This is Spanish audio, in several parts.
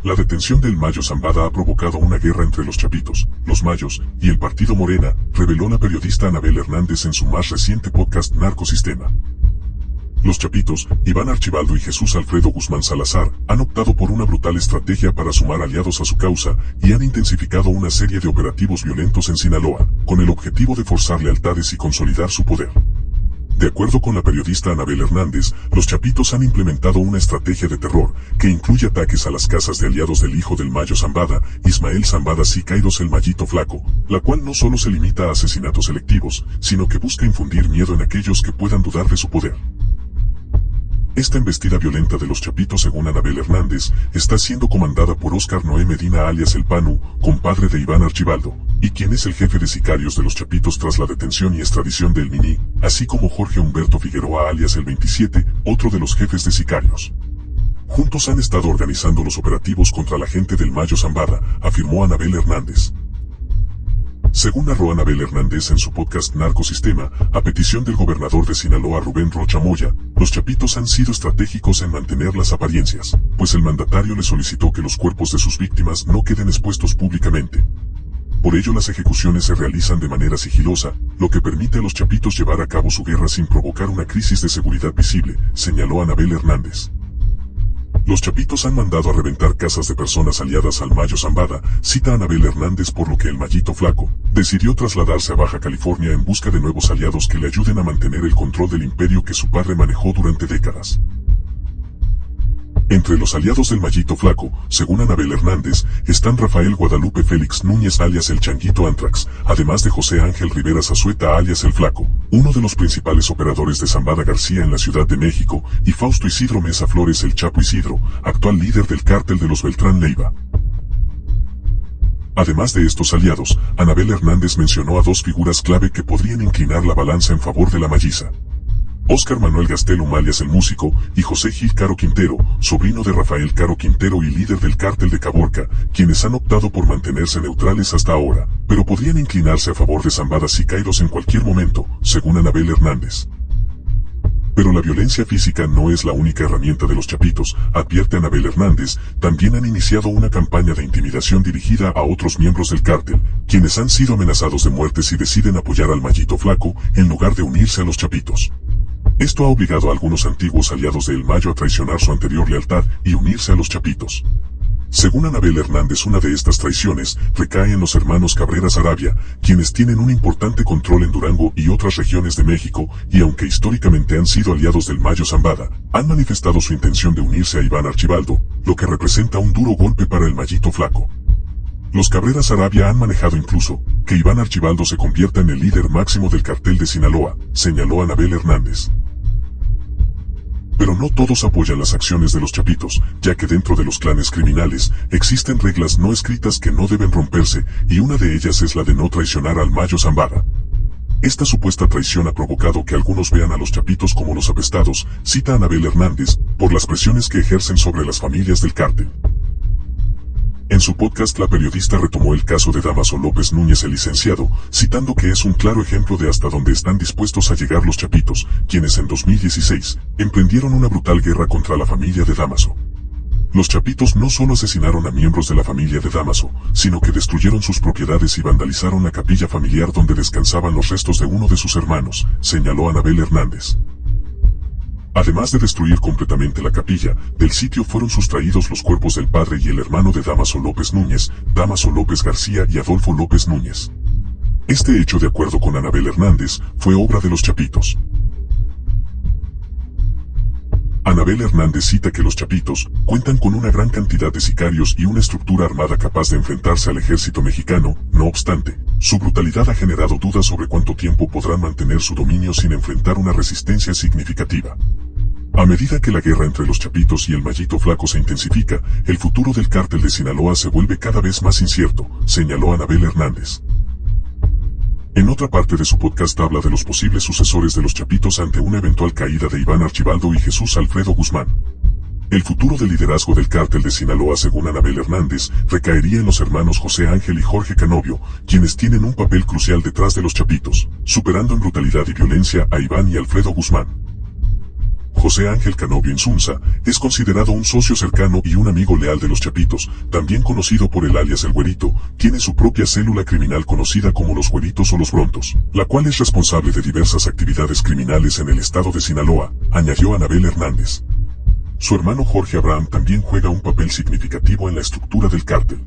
La detención del Mayo Zambada ha provocado una guerra entre los chapitos, los mayos, y el partido Morena, reveló la periodista Anabel Hernández en su más reciente podcast Narcosistema. Los chapitos, Iván Archibaldo y Jesús Alfredo Guzmán Salazar, han optado por una brutal estrategia para sumar aliados a su causa, y han intensificado una serie de operativos violentos en Sinaloa, con el objetivo de forzar lealtades y consolidar su poder. De acuerdo con la periodista Anabel Hernández, los chapitos han implementado una estrategia de terror, que incluye ataques a las casas de aliados del hijo del Mayo Zambada, Ismael Zambada Siqueiros el Mayito Flaco, la cual no solo se limita a asesinatos selectivos, sino que busca infundir miedo en aquellos que puedan dudar de su poder. Esta embestida violenta de los chapitos, según Anabel Hernández, está siendo comandada por Óscar Noé Medina alias El Panu, compadre de Iván Archibaldo, y quien es el jefe de sicarios de los chapitos tras la detención y extradición de El Mini, así como Jorge Humberto Figueroa alias El 27, otro de los jefes de sicarios. Juntos han estado organizando los operativos contra la gente del Mayo Zambada, afirmó Anabel Hernández. Según narró Anabel Hernández en su podcast Narcosistema, a petición del gobernador de Sinaloa Rubén Rocha Moya, los chapitos han sido estratégicos en mantener las apariencias, pues el mandatario le solicitó que los cuerpos de sus víctimas no queden expuestos públicamente. Por ello las ejecuciones se realizan de manera sigilosa, lo que permite a los chapitos llevar a cabo su guerra sin provocar una crisis de seguridad visible, señaló Anabel Hernández. Los chapitos han mandado a reventar casas de personas aliadas al Mayo Zambada, cita Anabel Hernández, por lo que el Mayito Flaco decidió trasladarse a Baja California en busca de nuevos aliados que le ayuden a mantener el control del imperio que su padre manejó durante décadas. Entre los aliados del Mayito Flaco, según Anabel Hernández, están Rafael Guadalupe Félix Núñez alias El Changuito Antrax, además de José Ángel Rivera Zazueta alias El Flaco, uno de los principales operadores de Zambada García en la Ciudad de México, y Fausto Isidro Mesa Flores El Chapo Isidro, actual líder del cártel de los Beltrán Leiva. Además de estos aliados, Anabel Hernández mencionó a dos figuras clave que podrían inclinar la balanza en favor de la Malliza: Óscar Manuel Gastelum alias El Músico, y José Gil Caro Quintero, sobrino de Rafael Caro Quintero y líder del cártel de Caborca, quienes han optado por mantenerse neutrales hasta ahora, pero podrían inclinarse a favor de Zambada Siqueiros en cualquier momento, según Anabel Hernández. Pero la violencia física no es la única herramienta de los chapitos, advierte Anabel Hernández. También han iniciado una campaña de intimidación dirigida a otros miembros del cártel, quienes han sido amenazados de muerte si deciden apoyar al Mayito Flaco, en lugar de unirse a los chapitos. Esto ha obligado a algunos antiguos aliados de El Mayo a traicionar su anterior lealtad y unirse a los chapitos. Según Anabel Hernández, una de estas traiciones recae en los hermanos Cabrera Sarabia, quienes tienen un importante control en Durango y otras regiones de México, y aunque históricamente han sido aliados del Mayo Zambada, han manifestado su intención de unirse a Iván Archibaldo, lo que representa un duro golpe para el Mayito Flaco. Los Cabrera Sarabia han manejado incluso que Iván Archibaldo se convierta en el líder máximo del cartel de Sinaloa, señaló Anabel Hernández. Pero no todos apoyan las acciones de los chapitos, ya que dentro de los clanes criminales existen reglas no escritas que no deben romperse, y una de ellas es la de no traicionar al Mayo Zambada. Esta supuesta traición ha provocado que algunos vean a los chapitos como los apestados, cita Anabel Hernández, por las presiones que ejercen sobre las familias del cártel. En su podcast, la periodista retomó el caso de Dámaso López Núñez el licenciado, citando que es un claro ejemplo de hasta dónde están dispuestos a llegar los chapitos, quienes en 2016 emprendieron una brutal guerra contra la familia de Dámaso. Los chapitos no solo asesinaron a miembros de la familia de Dámaso, sino que destruyeron sus propiedades y vandalizaron la capilla familiar donde descansaban los restos de uno de sus hermanos, señaló Anabel Hernández. Además de destruir completamente la capilla, del sitio fueron sustraídos los cuerpos del padre y el hermano de Dámaso López Núñez, Dámaso López García y Adolfo López Núñez. Este hecho, de acuerdo con Anabel Hernández, fue obra de los chapitos. Anabel Hernández cita que los chapitos cuentan con una gran cantidad de sicarios y una estructura armada capaz de enfrentarse al ejército mexicano. No obstante, su brutalidad ha generado dudas sobre cuánto tiempo podrán mantener su dominio sin enfrentar una resistencia significativa. A medida que la guerra entre los chapitos y el Mayito Flaco se intensifica, el futuro del cártel de Sinaloa se vuelve cada vez más incierto, señaló Anabel Hernández. En otra parte de su podcast habla de los posibles sucesores de los chapitos ante una eventual caída de Iván Archibaldo y Jesús Alfredo Guzmán. El futuro del liderazgo del cártel de Sinaloa, según Anabel Hernández, recaería en los hermanos José Ángel y Jorge Canovio, quienes tienen un papel crucial detrás de los chapitos, superando en brutalidad y violencia a Iván y Alfredo Guzmán. José Ángel Canovio Insunza es considerado un socio cercano y un amigo leal de los Chapitos, también conocido por el alias El Güerito, tiene su propia célula criminal conocida como los Güeritos o los Brontos, la cual es responsable de diversas actividades criminales en el estado de Sinaloa, añadió Anabel Hernández. Su hermano Jorge Abraham también juega un papel significativo en la estructura del cártel.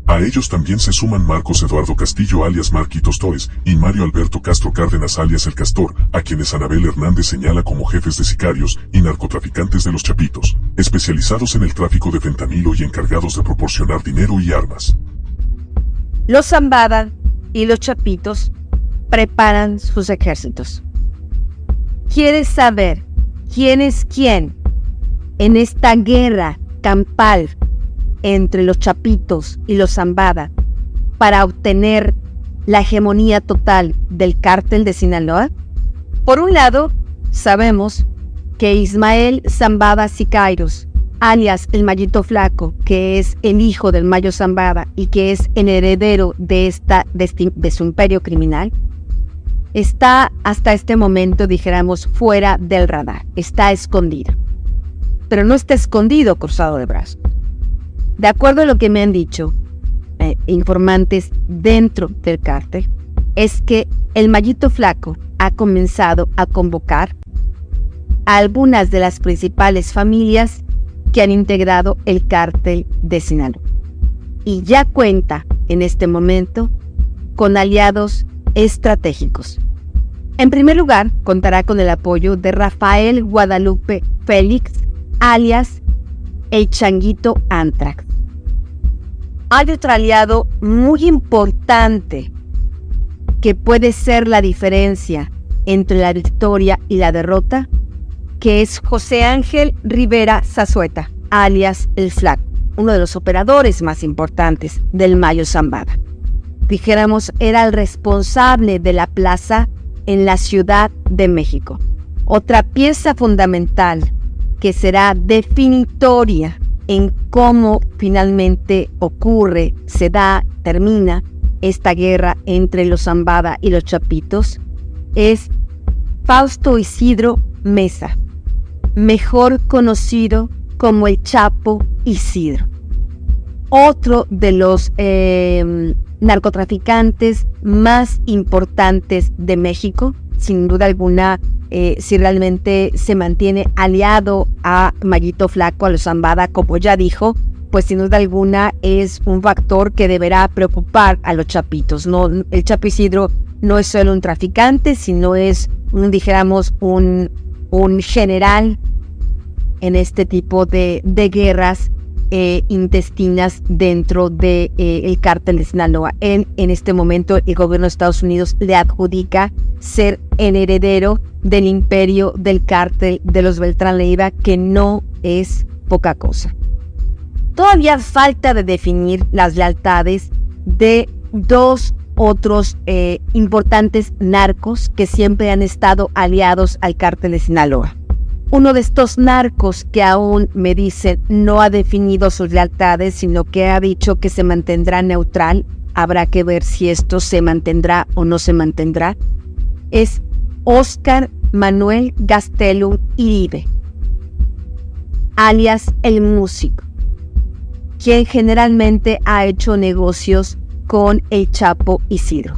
A ellos también se suman Marcos Eduardo Castillo alias Marquitos Toes y Mario Alberto Castro Cárdenas alias El Castor, a quienes Anabel Hernández señala como jefes de sicarios y narcotraficantes de los Chapitos, especializados en el tráfico de fentanilo y encargados de proporcionar dinero y armas. Los Zambada y los Chapitos preparan sus ejércitos. ¿Quieres saber quién es quién en esta guerra campal entre los Chapitos y los Zambada para obtener la hegemonía total del cártel de Sinaloa? Por un lado, sabemos que Ismael Zambada Siqueiros, alias el Mayito Flaco, que es el hijo del Mayo Zambada y que es el heredero de su imperio criminal, está hasta este momento, dijéramos, fuera del radar, está escondido. Pero no está escondido cruzado de brazos. De acuerdo a lo que me han dicho informantes dentro del cártel, es que el Mayito Flaco ha comenzado a convocar a algunas de las principales familias que han integrado el cártel de Sinaloa. Y ya cuenta en este momento con aliados estratégicos. En primer lugar, contará con el apoyo de Rafael Guadalupe Félix, alias el Changuito Antrax. Hay otro aliado muy importante que puede ser la diferencia entre la victoria y la derrota, que es José Ángel Rivera Zazueta, alias El Flaco, uno de los operadores más importantes del Mayo Zambada. Dijéramos, era el responsable de la plaza en la Ciudad de México. Otra pieza fundamental que será definitoria en cómo finalmente ocurre, se da, termina esta guerra entre los Zambada y los Chapitos, es Fausto Isidro Mesa, mejor conocido como el Chapo Isidro. Otro de los narcotraficantes más importantes de México, sin duda alguna, si realmente se mantiene aliado a Mayito Flaco, a los Zambada, como ya dijo, pues sin duda alguna es un factor que deberá preocupar a los Chapitos. No, el Chapo Isidro no es solo un traficante, sino es, dijéramos, un general en este tipo de guerras intestinas dentro del cártel de Sinaloa. En este momento el gobierno de Estados Unidos le adjudica ser el heredero del imperio del cártel de los Beltrán Leiva, que no es poca cosa. Todavía falta de definir las lealtades de dos otros importantes narcos que siempre han estado aliados al cártel de Sinaloa. Uno de estos narcos que aún me dicen no ha definido sus lealtades, sino que ha dicho que se mantendrá neutral, habrá que ver si esto se mantendrá o no se mantendrá, es Óscar Manuel Gastelum Iribe, alias El Músico, quien generalmente ha hecho negocios con el Chapo Isidro.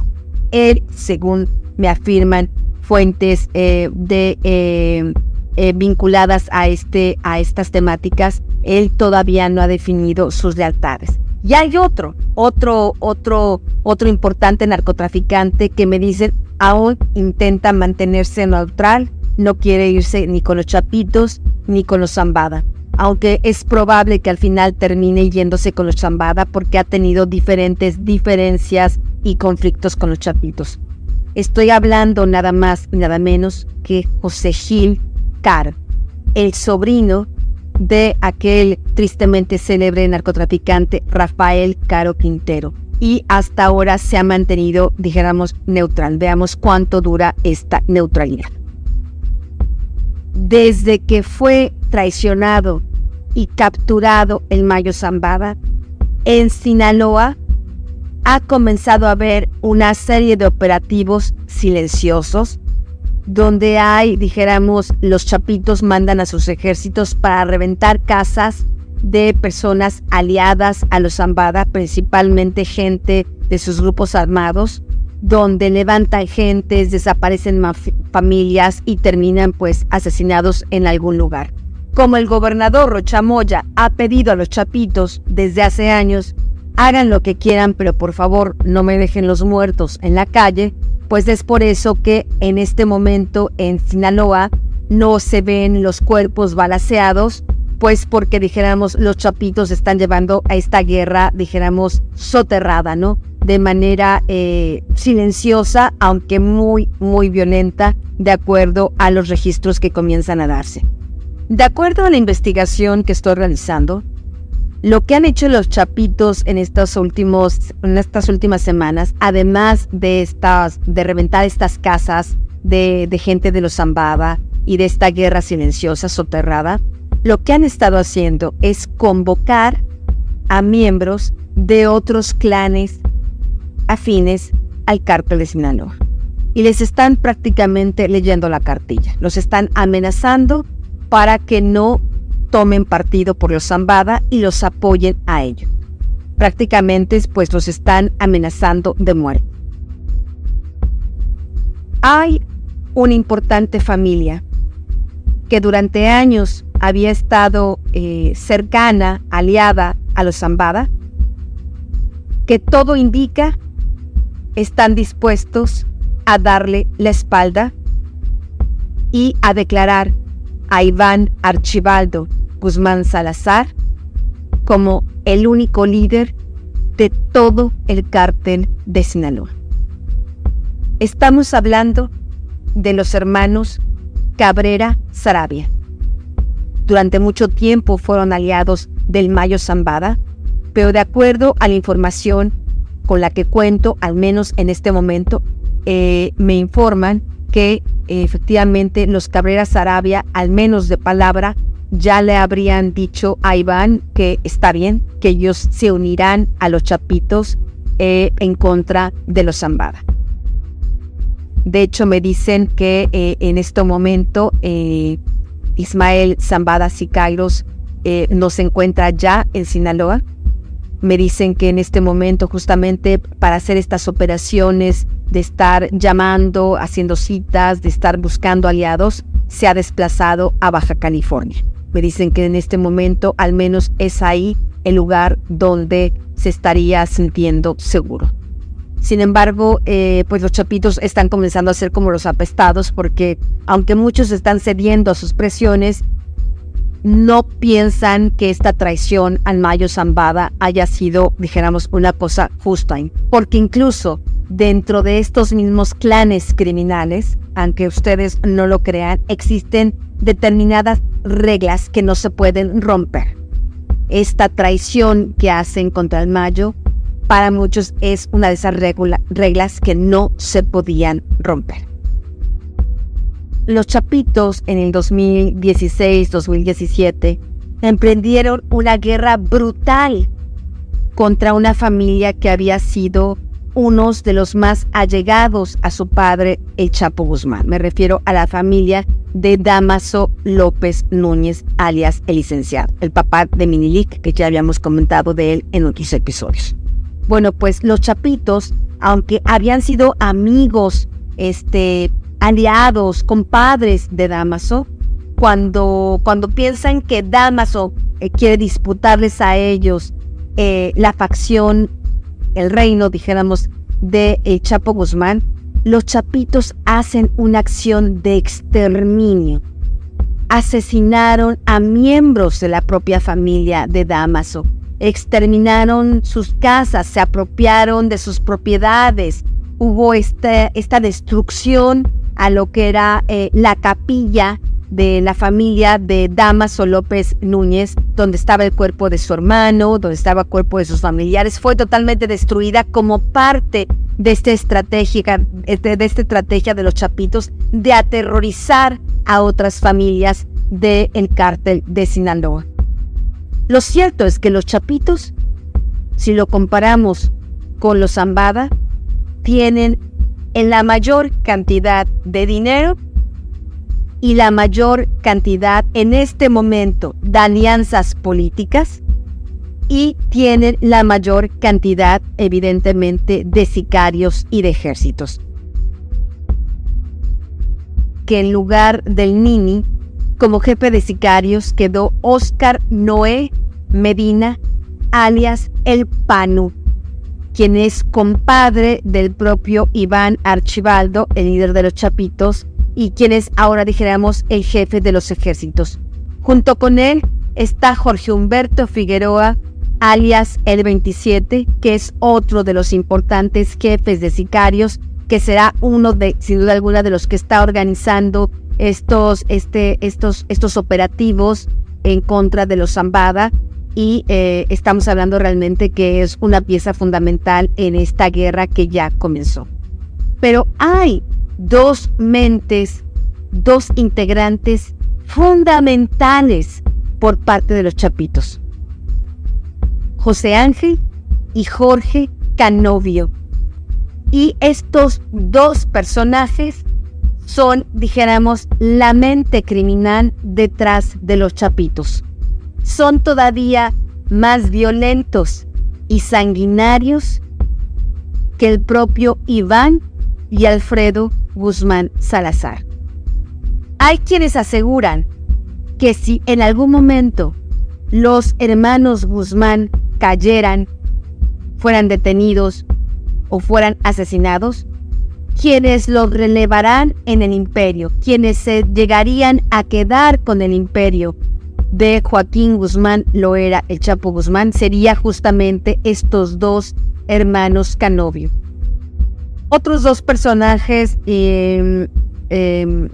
Él, según me afirman fuentes vinculadas a estas temáticas, él todavía no ha definido sus lealtades. Y hay otro importante narcotraficante que me dicen aún intenta mantenerse neutral, no quiere irse ni con los Chapitos ni con los Zambada, aunque es probable que al final termine yéndose con los Zambada porque ha tenido diferentes diferencias y conflictos con los Chapitos. Estoy hablando nada más y nada menos que José Gil Caro, el sobrino de aquel tristemente célebre narcotraficante Rafael Caro Quintero, y hasta ahora se ha mantenido, dijéramos, neutral. Veamos cuánto dura esta neutralidad. Desde que fue traicionado y capturado el Mayo Zambada, en Sinaloa ha comenzado a haber una serie de operativos silenciosos donde hay, dijéramos, los chapitos mandan a sus ejércitos para reventar casas de personas aliadas a los Zambada, principalmente gente de sus grupos armados, donde levantan gentes, desaparecen familias y terminan pues asesinados en algún lugar. Como el gobernador Rocha Moya ha pedido a los chapitos desde hace años, hagan lo que quieran, pero por favor no me dejen los muertos en la calle, pues es por eso que en este momento en Sinaloa no se ven los cuerpos balaceados, pues porque dijéramos los chapitos están llevando a esta guerra, dijéramos soterrada, ¿no? De manera silenciosa, aunque muy, muy violenta, de acuerdo a los registros que comienzan a darse. De acuerdo a la investigación que estoy realizando, lo que han hecho los chapitos en estas últimas semanas, además de reventar estas casas de gente de los Zambada y de esta guerra silenciosa, soterrada, lo que han estado haciendo es convocar a miembros de otros clanes afines al cártel de Sinaloa. Y les están prácticamente leyendo la cartilla. Los están amenazando para que no tomen partido por los Zambada y los apoyen a ellos. Prácticamente pues los están amenazando de muerte. Hay una importante familia que durante años había estado cercana, aliada a los Zambada, que todo indica están dispuestos a darle la espalda y a declarar a Iván Archibaldo Guzmán Salazar como el único líder de todo el cártel de Sinaloa. Estamos hablando de los hermanos Cabrera Saravia. Durante mucho tiempo fueron aliados del Mayo Zambada, pero de acuerdo a la información con la que cuento, al menos en este momento, me informan que efectivamente los Cabrera Saravia, al menos de palabra, ya le habrían dicho a Iván que está bien, que ellos se unirán a los chapitos en contra de los Zambada. De hecho, me dicen que en este momento Ismael Zambada Siqueiros no se encuentra ya en Sinaloa. Me dicen que en este momento, justamente para hacer estas operaciones de estar llamando, haciendo citas, de estar buscando aliados, se ha desplazado a Baja California. Me dicen que en este momento al menos es ahí el lugar donde se estaría sintiendo seguro. Sin embargo, pues los chapitos están comenzando a ser como los apestados, porque aunque muchos están cediendo a sus presiones, no piensan que esta traición al Mayo Zambada haya sido, dijéramos, una cosa justa, porque incluso dentro de estos mismos clanes criminales, aunque ustedes no lo crean, existen determinadas reglas que no se pueden romper. Esta traición que hacen contra el Mayo, para muchos es una de esas reglas que no se podían romper. Los chapitos en el 2016-2017 emprendieron una guerra brutal contra una familia que había sido unos de los más allegados a su padre, el Chapo Guzmán. Me refiero a la familia de Dámaso López Núñez, alias el licenciado, el papá de Minilic, que ya habíamos comentado de él en otros episodios. Bueno, pues los chapitos, aunque habían sido amigos, aliados, compadres de Dámaso, cuando piensan que Dámaso quiere disputarles a ellos la facción, el reino, dijéramos, de Chapo Guzmán, los chapitos hacen una acción de exterminio. Asesinaron a miembros de la propia familia de Dámaso, exterminaron sus casas, se apropiaron de sus propiedades, hubo esta destrucción a lo que era la capilla de la familia de Dámaso López Núñez, donde estaba el cuerpo de su hermano, donde estaba el cuerpo de sus familiares. Fue totalmente destruida como parte de esta estrategia de los chapitos de aterrorizar a otras familias del cártel de Sinaloa. Lo cierto es que los chapitos, si lo comparamos con los Zambada, tienen en la mayor cantidad de dinero y la mayor cantidad en este momento de alianzas políticas y tienen la mayor cantidad, evidentemente, de sicarios y de ejércitos. Que en lugar del Nini, como jefe de sicarios, quedó Óscar Noé Medina, alias El Panu, quien es compadre del propio Iván Archibaldo, el líder de los Chapitos, y quien es ahora, dijéramos, el jefe de los ejércitos. Junto con él está Jorge Humberto Figueroa, alias El 27, que es otro de los importantes jefes de sicarios, que será uno de, sin duda alguna, de los que está organizando estos operativos en contra de los Zambada, y estamos hablando realmente que es una pieza fundamental en esta guerra que ya comenzó. Pero hay dos mentes, dos integrantes fundamentales por parte de los Chapitos: José Ángel y Jorge Canovio. Y estos dos personajes son, dijéramos, la mente criminal detrás de los Chapitos. Son todavía más violentos y sanguinarios que el propio Iván y Alfredo Guzmán Salazar. Hay quienes aseguran que si en algún momento los hermanos Guzmán cayeran, fueran detenidos o fueran asesinados, quienes los relevarán en el imperio, quienes se llegarían a quedar con el imperio de Joaquín Guzmán Loera, el Chapo Guzmán, sería justamente estos dos hermanos Canovio. Otros dos personajes,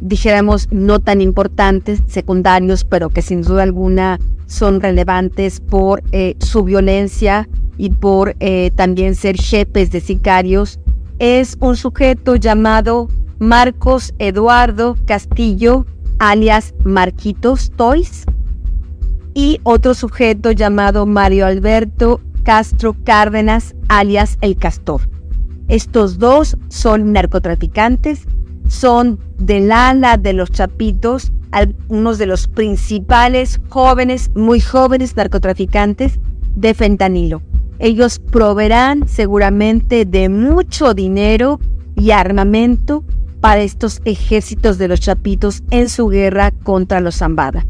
dijéramos, no tan importantes, secundarios, pero que sin duda alguna son relevantes por su violencia y por también ser jefes de sicarios, es un sujeto llamado Marcos Eduardo Castillo, alias Marquitos Toys, y otro sujeto llamado Mario Alberto Castro Cárdenas, alias El Castor. Estos dos son narcotraficantes, son del ala de los Chapitos, algunos de los principales jóvenes, muy jóvenes narcotraficantes de fentanilo. Ellos proveerán seguramente de mucho dinero y armamento para estos ejércitos de los Chapitos en su guerra contra los Zambada.